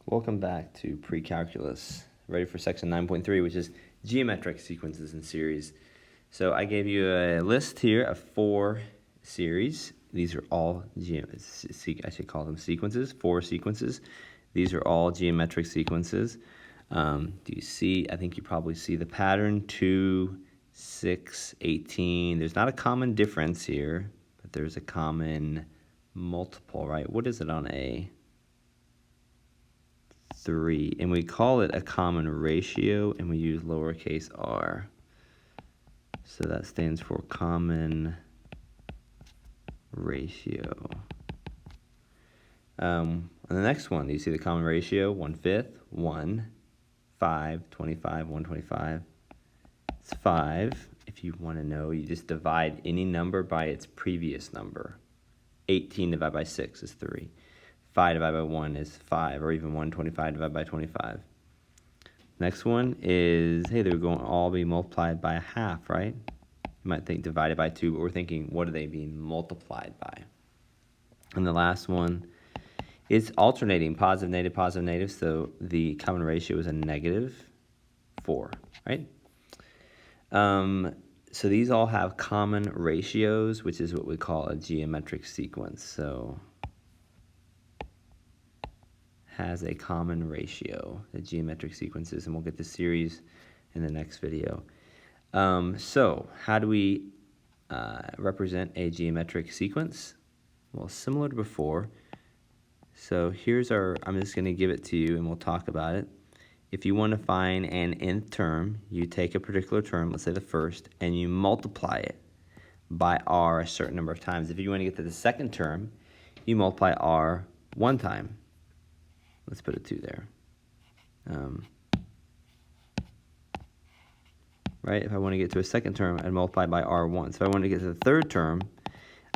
Welcome back to Precalculus. Ready for section 9.3, which is geometric sequences and series. So I gave you a list here of 4 series. These are all, I should call them sequences, 4 sequences. These are all geometric sequences. Do you see, I think you probably see the pattern, 2, 6, 18. There's not a common difference here, but there's a common multiple, right? What is it on A? 3, and we call it a common ratio, and we use lowercase r. So that stands for common ratio. On the next one, you see the common ratio, 1/5, 1, 5, 25, 125. It's 5. If you want to know, you just divide any number by its previous number. 18 divided by 6 is 3. 5 divided by 1 is 5, or even 125 divided by 25. Next one is, hey, they're going to all be multiplied by a half, right? You might think divided by 2, but we're thinking, what are they being multiplied by? And the last one is alternating, positive, negative, so the common ratio is a -4, right? So these all have common ratios, which is what we call a geometric sequence. So has a common ratio, the geometric sequences, and we'll get the series in the next video. So how do we represent a geometric sequence? Well, similar to before. So here's I'm just going to give it to you and we'll talk about it. If you want to find an nth term, you take a particular term, let's say the first, and you multiply it by r a certain number of times. If you want to get to the second term, you multiply r 1 time. Let's put a 2 there. Right? If I want to get to a second term, I'd multiply by r once. If I want to get to the third term,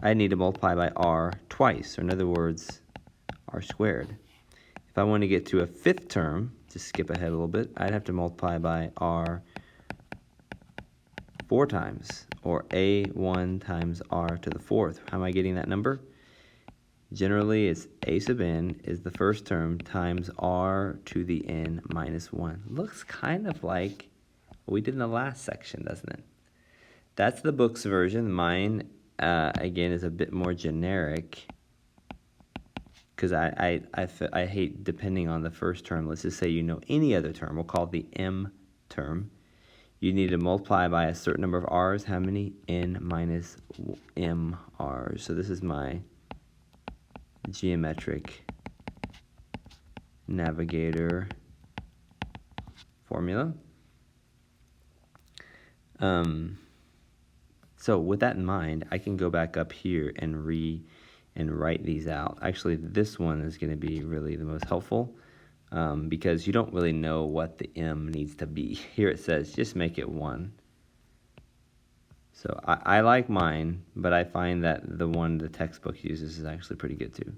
I need to multiply by r twice, or in other words, r squared. If I want to get to a fifth term, just skip ahead a little bit, I'd have to multiply by r 4 times, or a1 times r to the 4th. How am I getting that number? Generally, it's a sub n is the first term times r to the n minus 1. Looks kind of like what we did in the last section, doesn't it? That's the book's version. Mine, again, is a bit more generic because I hate depending on the first term. Let's just say you know any other term. We'll call it the m term. You need to multiply by a certain number of r's. How many? N minus m r's. So this is my geometric navigator formula. So with that in mind, I can go back up here and write these out. Actually, this one is going to be really the most helpful because you don't really know what the m needs to be. Here it says just make it 1. So I like mine, but I find that the one the textbook uses is actually pretty good too.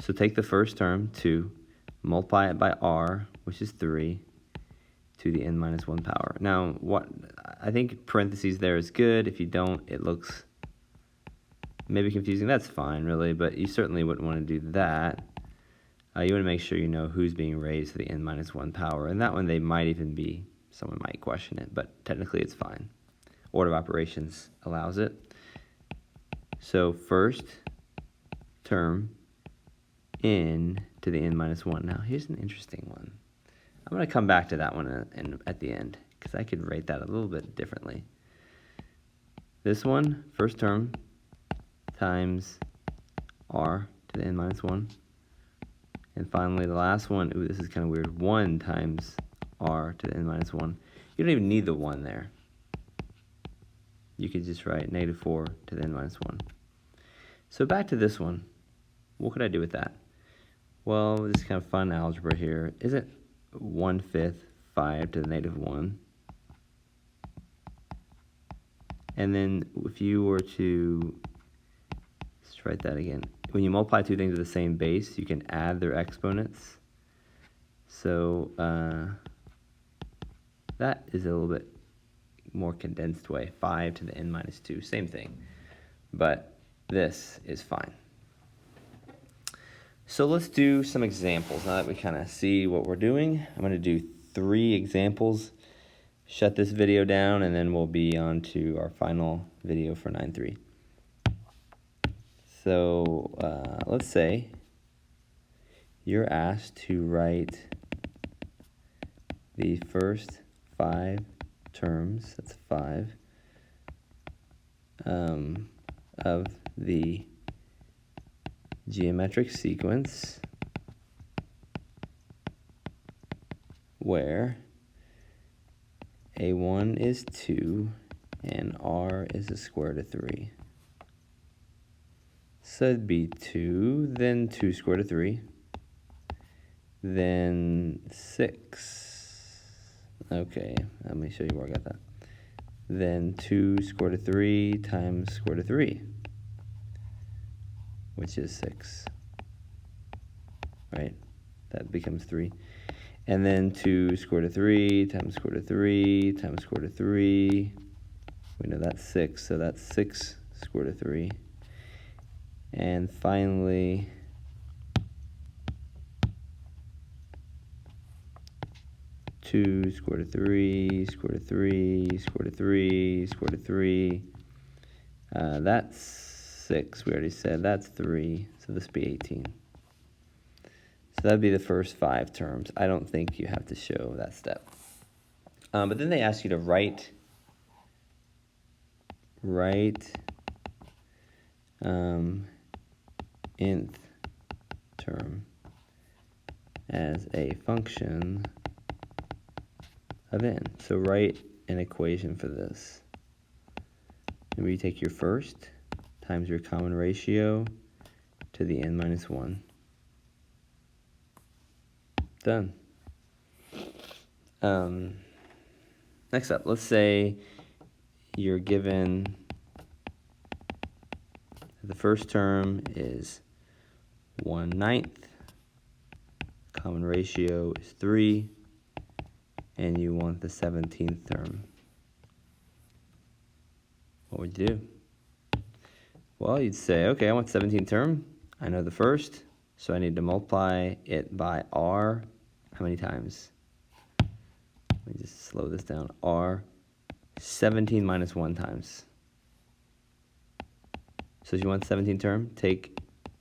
So take the first term, 2, multiply it by r, which is 3, to the n minus 1 power. Now, what I think parentheses there is good. If you don't, it looks maybe confusing. That's fine, really, but you certainly wouldn't want to do that. You want to make sure you know who's being raised to the n minus 1 power. And that one, they might even be, someone might question it, but technically it's fine. Order of operations allows it. So first term, n to the n minus 1. Now here's an interesting one. I'm going to come back to that one at the end because I could write that a little bit differently. This one, first term, times r to the n minus 1. And finally the last one, ooh, this is kind of weird, 1 times r to the n minus 1. You don't even need the 1 there. You could just write -4 to the n minus 1. So back to this one. What could I do with that? Well, this is kind of fun algebra here. Isn't 1/5 5 to the -1? And then if you were to, let's write that again. When you multiply two things with the same base, you can add their exponents. So that is a little bit more condensed way, 5 to the n minus 2, same thing, but this is fine. So let's do some examples now that we kind of see what we're doing. I'm going to do 3 examples, shut this video down, and then we'll be on to our final video for 9.3. So let's say you're asked to write the first 5 terms, that's 5, of the geometric sequence where a1 is 2 and r is the square root of 3. So it'd be 2, then 2 square root of 3, then 6. Okay, let me show you where I got that. Then 2 square root of 3 times square root of 3, which is 6, right? That becomes 3. And then 2 square root of 3 times square root of 3 times square root of 3. We know that's 6, so that's 6 square root of 3. And finally, two square root of 3, square root of 3, square root of 3, square root of 3. That's 6, we already said. That's 3, so this would be 18. So that would be the first 5 terms. I don't think you have to show that step. But then they ask you to write nth term as a function of n. So write an equation for this. Where you take your first times your common ratio to the n minus 1. Done. Next up, let's say you're given the first term is 1/9, common ratio is 3, and you want the 17th term. What would you do? Well, you'd say, okay, I want 17th term. I know the first, so I need to multiply it by r. How many times? Let me just slow this down. R, 17 minus 1 times. So if you want 17th term, take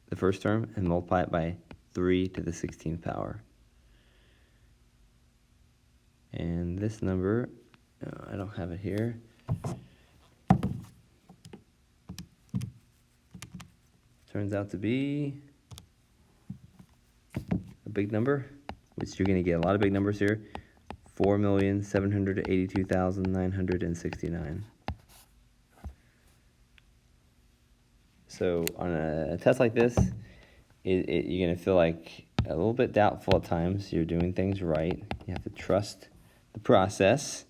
the first term and multiply it by 3 to the 16th power. And this number, I don't have it here. Turns out to be a big number, which you're going to get a lot of big numbers here. 4,782,969. So on a test like this, you're going to feel like a little bit doubtful at times. You're doing things right. You have to trust the process.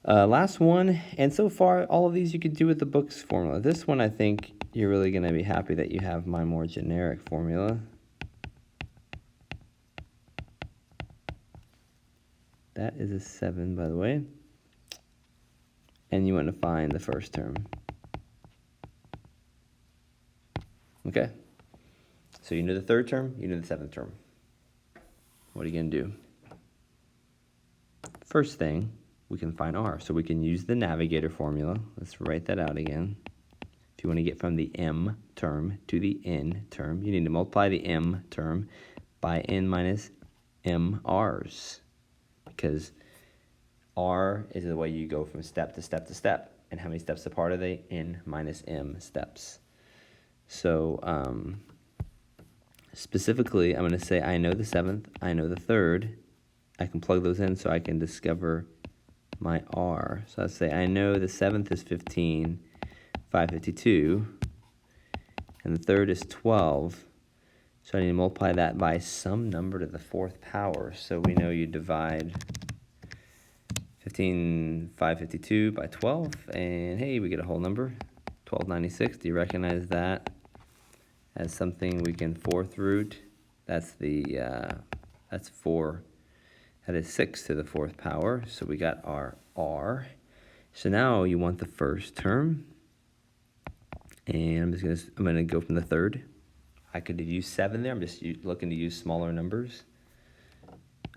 Last one, and so far all of these you could do with the book's formula. This one I think you're really going to be happy that you have my more generic formula. That is a 7, by the way. And you want to find the first term. Okay. So you know the third term, you know the 7th term. What are you going to do? First thing, we can find r. So we can use the navigator formula. Let's write that out again. If you want to get from the m term to the n term, you need to multiply the m term by n minus m r's. Because r is the way you go from step to step to step. And how many steps apart are they? N minus m steps. So specifically, I'm going to say I know the 7th, I know the 3rd. I can plug those in so I can discover my r. So I'll say I know the 7th is 15, 552, and the 3rd is 12. So I need to multiply that by some number to the 4th power. So we know you divide 552 by 12, and hey, we get a whole number, 1296. Do you recognize that as something we can 4th root? That's that's 4. That is 6 to the 4th power. So we got our r. So now you want the first term, and I'm gonna go from the 3rd. I could have used 7 there. I'm just looking to use smaller numbers.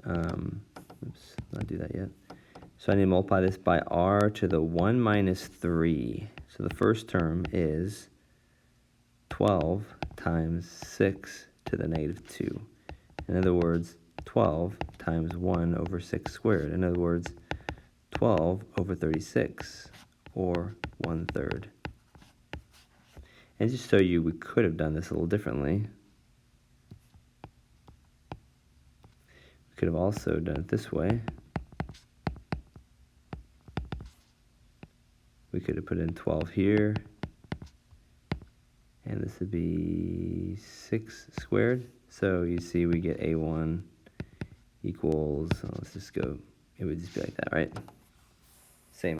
Oops, not do that yet. So I need to multiply this by r to the 1 minus 3. So the first term is 12 times 6 to the negative 2. In other words, 12 times 1 over 6 squared. In other words, 12 over 36, or 1/3. And just to show you, we could have done this a little differently. We could have also done it this way. We could have put in 12 here, and this would be 6 squared. So you see we get A1 equals, let's just go, it would just be like that, right?